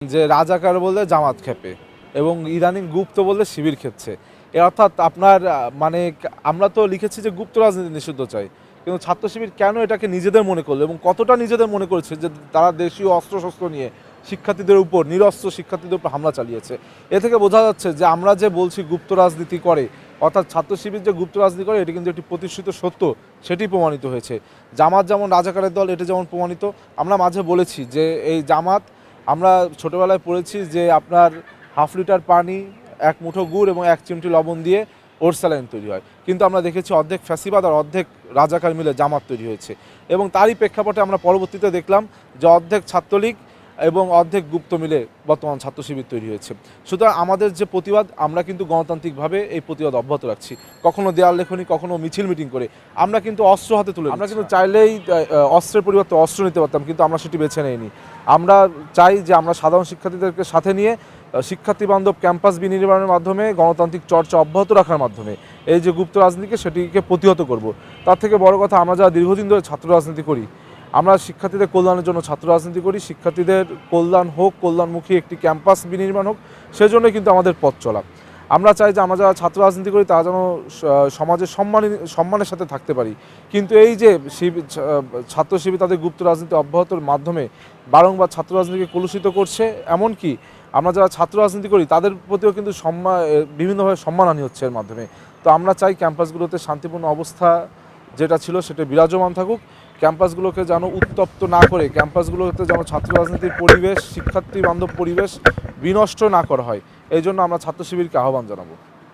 যে রাজাকার বললে জামাত খেপে এবং ইদানিং গুপ্ত বললে শিবির খেপছে। অর্থাৎ আপনার মানে আমরা তো লিখেছি যে গুপ্ত রাজনীতি নিষিদ্ধ চাই, কিন্তু ছাত্র শিবির কেন এটাকে নিজেদের মনে করলো এবং কতটা নিজেদের মনে করেছে যে তারা দেশীয় অস্ত্রশস্ত্র নিয়ে শিক্ষার্থীদের উপর, নিরস্ত্র শিক্ষার্থীদের উপর হামলা চালিয়েছে। এ থেকে বোঝা যাচ্ছে যে আমরা যে বলছি গুপ্ত রাজনীতি করে, অর্থাৎ ছাত্র শিবির যে গুপ্ত রাজনীতি করে, এটি কিন্তু একটি প্রতিষ্ঠিত সত্য, সেটি প্রমাণিত হয়েছে। জামাত যেমন রাজাকারের দল, এটি যেমন প্রমাণিত। আমরা মাঝে বলেছি যে এই জামাত, আমরা ছোটোবেলায় পড়েছি যে আপনার হাফ লিটার পানি, এক মুঠো গুড় এবং এক চিমটি লবণ দিয়ে ওর স্যালাইন তৈরি হয়, কিন্তু আমরা দেখেছি অর্ধেক ফ্যাসিবাদ আর অর্ধেক রাজাকার মিলে জামাত তৈরি হয়েছে। এবং তারই প্রেক্ষাপটে আমরা পরবর্তীতে দেখলাম যে অর্ধেক ছাত্রলীগ এবং অর্ধেক গুপ্ত মিলে বর্তমান ছাত্র শিবির তৈরি হয়েছে। সুতরাং আমাদের যে প্রতিবাদ, আমরা কিন্তু গণতান্ত্রিকভাবে এই প্রতিবাদ অব্যাহত রাখছি। কখনো দেয়াল লেখনী, কখনো মিছিল মিটিং করে। আমরা কিন্তু অস্ত্র হাতে তুলে, আমরা কিন্তু চাইলেই অস্ত্রের পরিবর্তে অস্ত্র নিতে পারতাম, কিন্তু আমরা সেটি বেছে নিইনি। আমরা চাই যে আমরা সাধারণ শিক্ষার্থীদেরকে সাথে নিয়ে শিক্ষার্থী বান্ধব ক্যাম্পাস বিনির্মাণের মাধ্যমে, গণতান্ত্রিক চর্চা অব্যাহত রাখার মাধ্যমে এই যে গুপ্ত রাজনীতিকে, সেটিকে প্রতিহত করব। তার থেকে বড় কথা, আমরা যারা দীর্ঘদিন ধরে ছাত্র রাজনীতি করি, আমরা শিক্ষার্থীদের কল্যাণের জন্য ছাত্র রাজনীতি করি। শিক্ষার্থীদের কল্যাণ হোক, কল্যাণমুখী একটি ক্যাম্পাস বিনির্মাণ হোক, সেজন্যই কিন্তু আমাদের পথ চলা। আমরা চাই যে আমরা যারা ছাত্র রাজনীতি করি তারা যেন সমাজের সম্মানের সাথে থাকতে পারি। কিন্তু এই যে ছাত্র শিবির তাদের গুপ্ত রাজনীতি অব্যাহতর মাধ্যমে বারংবার ছাত্র রাজনীতিকে কলুষিত করছে। এমনকি আমরা যারা ছাত্র রাজনীতি করি তাদের প্রতিও কিন্তু বিভিন্নভাবে সম্মানহানি হচ্ছে এর মাধ্যমে। তো আমরা চাই ক্যাম্পাসগুলোতে শান্তিপূর্ণ অবস্থা যেটা ছিল সেটা বিরাজমান থাকুক। ক্যাম্পাসগুলোকে যেন উত্তপ্ত না করে, ক্যাম্পাসগুলোতে যেন ছাত্র রাজনীতির পরিবেশ, শিক্ষার্থী বান্ধব পরিবেশ বিনষ্ট না করা হয়। এই জন্য আমরা ছাত্র শিবিরকে আহ্বান জানাবো।